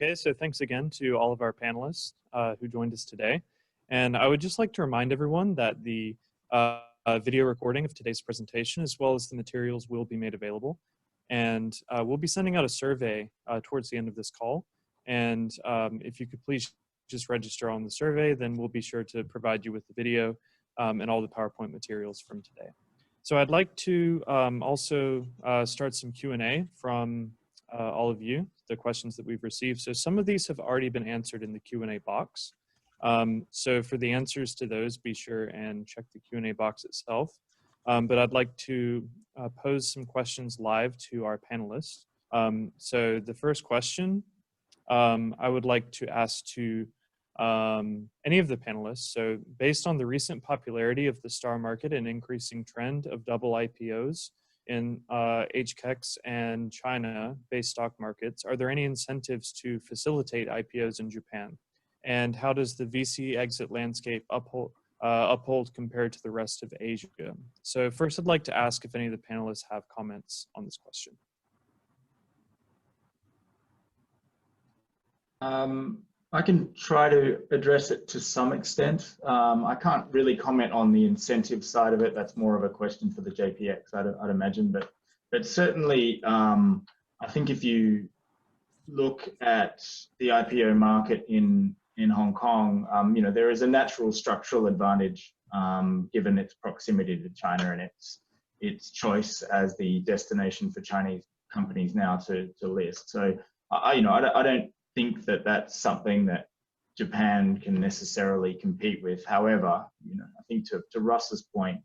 Okay, so thanks again to all of our panelists who joined us today. And I would just like to remind everyone that the video recording of today's presentation, as well as the materials, will be made available. And we'll be sending out a survey towards the end of this call. And if you could please just register on the survey, then we'll be sure to provide you with the video and all the PowerPoint materials from today. So I'd like to also start some Q&A from all of you, the questions that we've received. So some of these have already been answered in the Q&A box. So for the answers to those, be sure and check the Q&A box itself. But I'd like to pose some questions live to our panelists. So the first question I would like to ask to any of the panelists. So based on the recent popularity of the STAR market and increasing trend of double IPOs in HKEX and China-based stock markets, are there any incentives to facilitate IPOs in Japan? And how does the VC exit landscape uphold compared to the rest of Asia? So first I'd like to ask if any of the panelists have comments on this question. I can try to address it to some extent. I can't really comment on the incentive side of it. That's more of a question for the JPX, I'd imagine. But certainly, I think if you look at the IPO market in Hong Kong, you know, there is a natural structural advantage given its proximity to China and its choice as the destination for Chinese companies now to list. So, I don't think that that's something that Japan can necessarily compete with. However, you know, I think to Russ's point,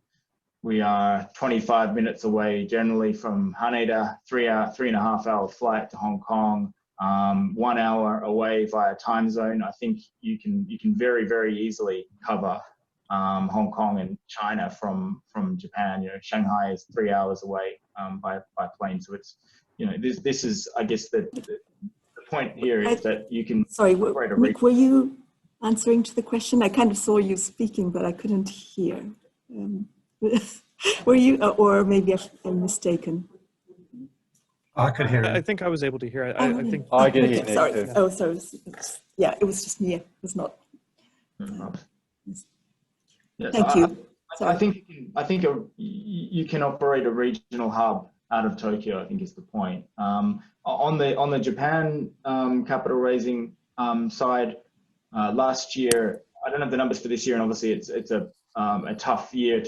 we are 25 minutes away generally from Haneda, 3.5 hour flight to Hong Kong, 1 hour away via time zone. I think you can very, very easily cover Hong Kong and China from Japan. You know, Shanghai is 3 hours away by plane. So it's, you know, this is, I guess, the point here is that you can. Sorry, Nick, were you answering to the question? I kind of saw you speaking, but I couldn't hear. Were you, or maybe I'm mistaken? I could hear it. I think I was able to hear it. I think I can hear okay, Nick sorry. too. Oh, sorry. Yeah, it was just me. It was not. Yeah, Thank so you. I think you can operate a regional hub out of Tokyo, I think is the point. On the Japan capital raising side, last year, I don't have the numbers for this year, and obviously it's a tough year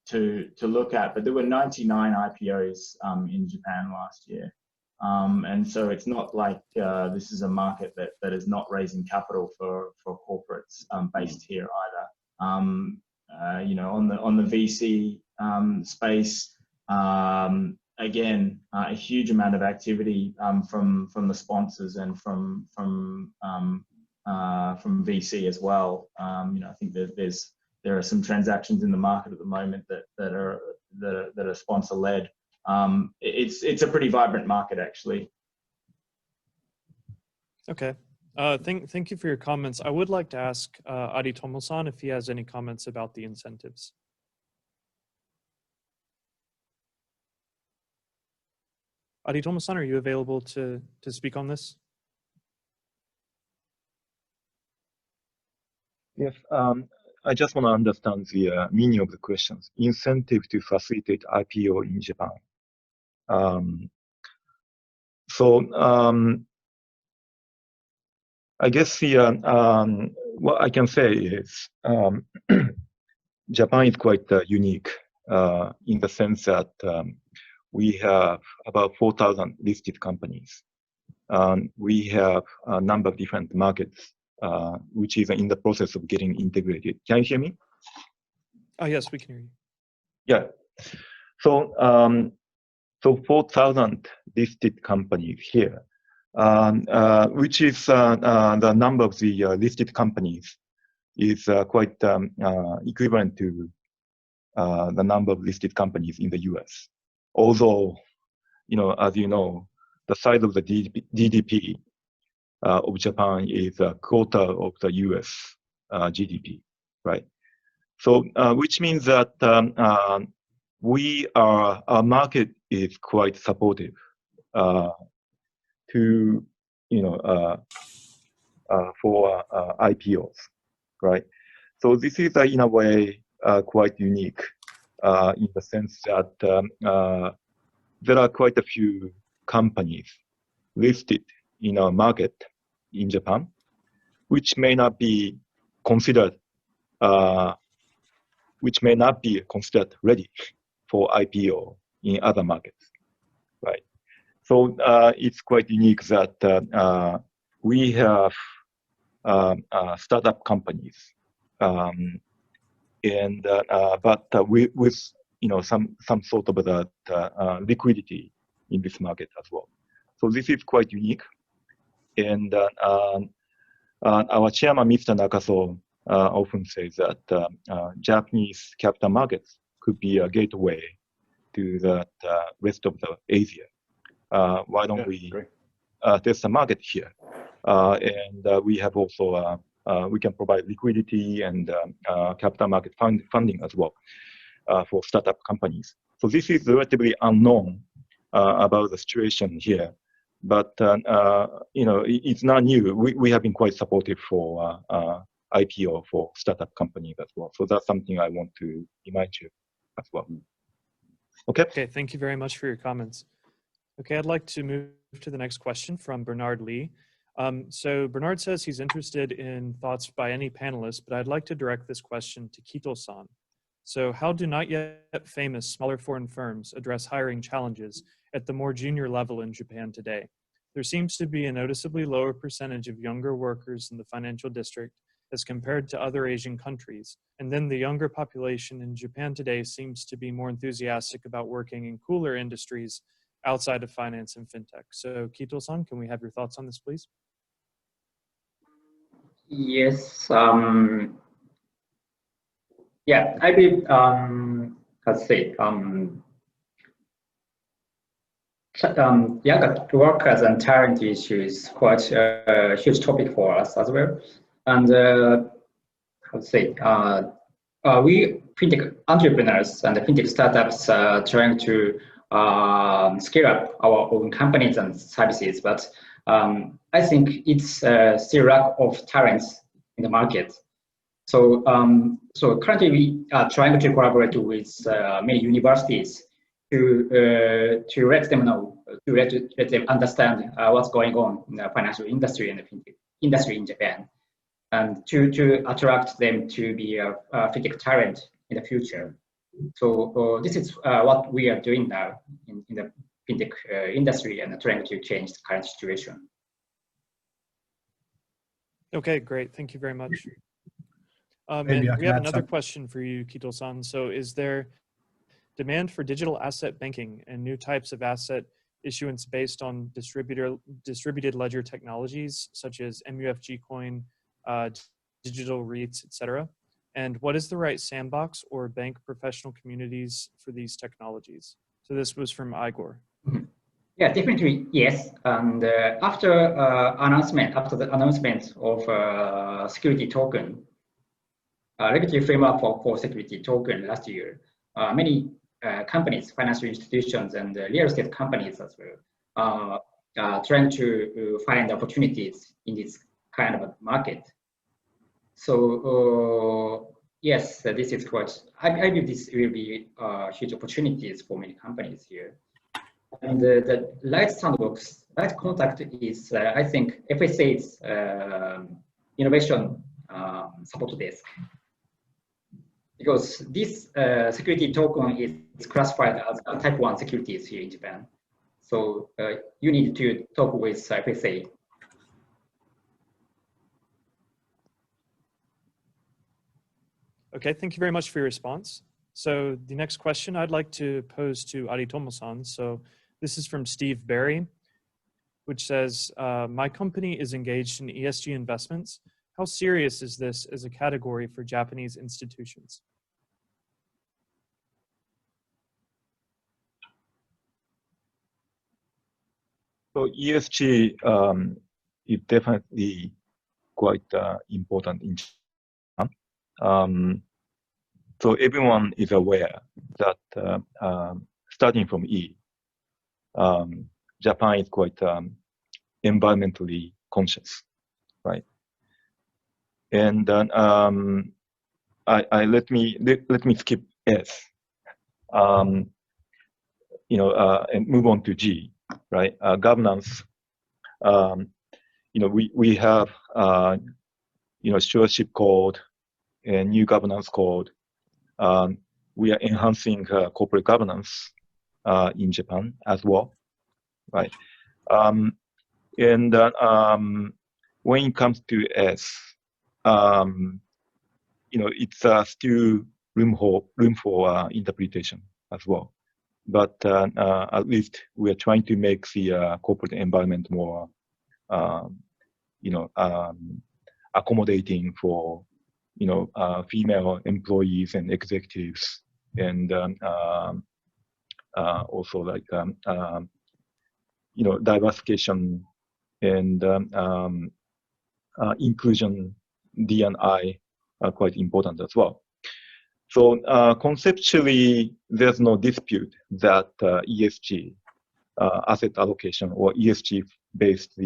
to look at, but there were 99 IPOs in Japan last year. And so it's not like this is a market that is not raising capital for corporates based here either. You know, on the VC space, again, a huge amount of activity from the sponsors and from VC as well. You know, I think there are some transactions in the market at the moment that are sponsor led. It's a pretty vibrant market, actually. Okay. Thank you for your comments. I would like to ask Adi Tomo-san if he has any comments about the incentives. Adi Tomo-san, are you available to speak on this? Yes, I just want to understand the meaning of the questions. Incentive to facilitate IPO in Japan. I guess what I can say is Japan is quite unique in the sense that we have about 4,000 listed companies. We have a number of different markets, which is in the process of getting integrated. Can you hear me? Oh, yes, we can hear you. Yeah. So 4,000 listed companies here, which is the number of the listed companies is quite equivalent to the number of listed companies in the US. Although, you know, as you know, the size of the GDP of Japan is a quarter of the US GDP, right? So, which means that our market is quite supportive to, you know, for IPOs, right? So this is in a way quite unique in the sense that there are quite a few companies listed in our market in Japan, which may not be considered ready for IPO in other markets, right? So it's quite unique that we have startup companies, but with some sort of liquidity in this market as well. So this is quite unique, and our chairman, Mr. Nakaso, often says that Japanese capital markets could be a gateway to the rest of the Asia. Why don't we test the market here? And we have also, we can provide liquidity and capital market funding as well for startup companies. So this is relatively unknown about the situation here, but it's not new. We have been quite supportive for IPO for startup companies as well. So that's something I want to remind you as well. Okay. Okay, thank you very much for your comments. Okay, I'd like to move to the next question from Bernard Lee. So Bernard says he's interested in thoughts by any panelist, but I'd like to direct this question to Kito-san. So how do not yet famous smaller foreign firms address hiring challenges at the more junior level in Japan today? There seems to be a noticeably lower percentage of younger workers in the financial district as compared to other Asian countries. And then the younger population in Japan today seems to be more enthusiastic about working in cooler industries outside of finance and fintech. So Kito-san, can we have your thoughts on this, please? Yes. Yeah, I believe, let's say, younger workers and talent issue is quite a huge topic for us as well. And let's say, we fintech entrepreneurs and the fintech startups are trying to scale up our own companies and services, but I think it's still lack of talents in the market. So, so currently we are trying to collaborate with many universities to let them know, to let them understand what's going on in the financial industry and the fintech industry in Japan, and to attract them to be a fintech talent in the future. So this is what we are doing now in the fintech industry and trying to change the current situation. Okay, great. Thank you very much. And Maybe I we can have add another some- question for you, Kito-san. So is there demand for digital asset banking and new types of asset issuance based on distributed ledger technologies such as MUFG coin, digital REITs, etc.? And what is the right sandbox or bank professional communities for these technologies? So this was from Igor. Yeah, definitely yes. And after the announcement of security token, regulatory framework for security token last year, many companies, financial institutions, and real estate companies as well trying to find opportunities in this kind of a market. So yes, this is quite. I believe this will be huge opportunities for many companies here. And the Light Sandbox, Light Contact is, I think, FSA's innovation support desk. Because this security token is classified as type 1 securities here in Japan. So you need to talk with FSA. Okay, thank you very much for your response. So the next question I'd like to pose to Aritomo-san. So this is from Steve Barry, which says, my company is engaged in ESG investments. How serious is this as a category for Japanese institutions? So ESG is definitely quite important in Japan. So everyone is aware that starting from E, Japan is quite environmentally conscious, right? And let me skip S. And move on to G, right? Governance. We have stewardship code and new governance code. We are enhancing corporate governance in Japan as well, right? And when it comes to S, it's still room for interpretation as well. But at least we are trying to make the corporate environment more, accommodating for, female employees and executives, and also like, diversification and inclusion, D&I are quite important as well. So conceptually, there's no dispute that ESG, asset allocation, or ESG-based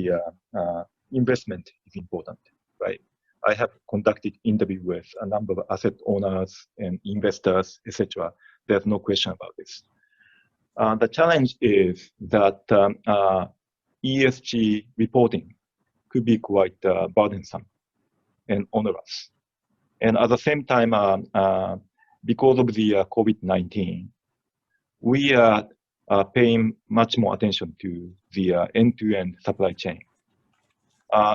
investment is important, right? I have conducted interview with a number of asset owners and investors, etc. There's no question about this. The challenge is that ESG reporting could be quite burdensome and onerous. And at the same time, because of the COVID-19, we are paying much more attention to the end-to-end supply chain.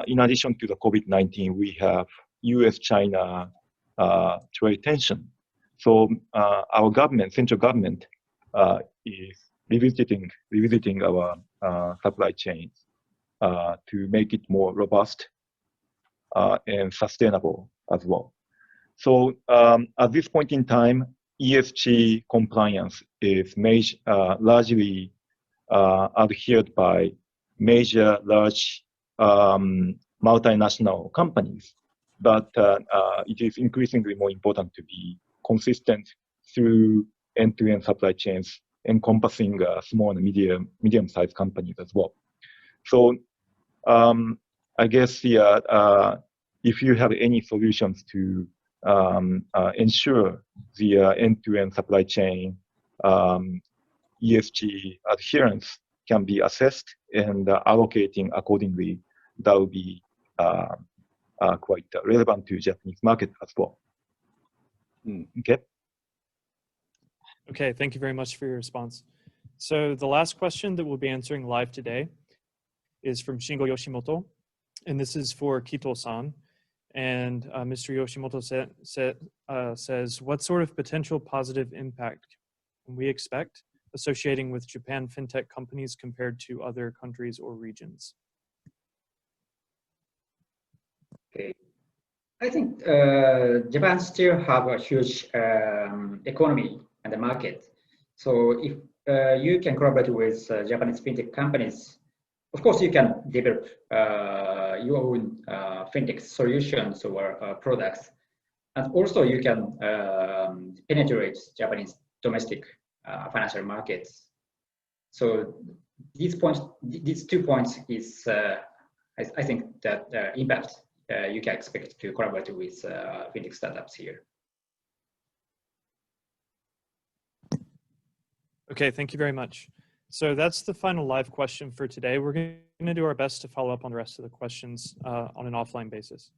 In addition to the COVID-19, we have US-China trade tension. So our government, central government, is revisiting our supply chains to make it more robust and sustainable as well. So at this point in time, ESG compliance is largely adhered by major large multinational companies, but it is increasingly more important to be consistent through end-to-end supply chains encompassing small and medium-sized companies as well. So I guess if you have any solutions to ensure the end-to-end supply chain ESG adherence can be assessed and allocating accordingly, that will be quite relevant to Japanese market as well. Okay. Okay, thank you very much for your response. So the last question that we'll be answering live today is from Shingo Yoshimoto, and this is for Kito-san. And Mr. Yoshimoto says, what sort of potential positive impact can we expect associating with Japan fintech companies compared to other countries or regions? Okay. I think Japan still have a huge economy and the market. So if you can collaborate with Japanese fintech companies, of course you can develop your own fintech solutions or products, and also you can penetrate Japanese domestic financial markets. So these 2 points is, I think, that impact you can expect to collaborate with fintech startups here. Okay, thank you very much. So that's the final live question for today. We're going to do our best to follow up on the rest of the questions on an offline basis.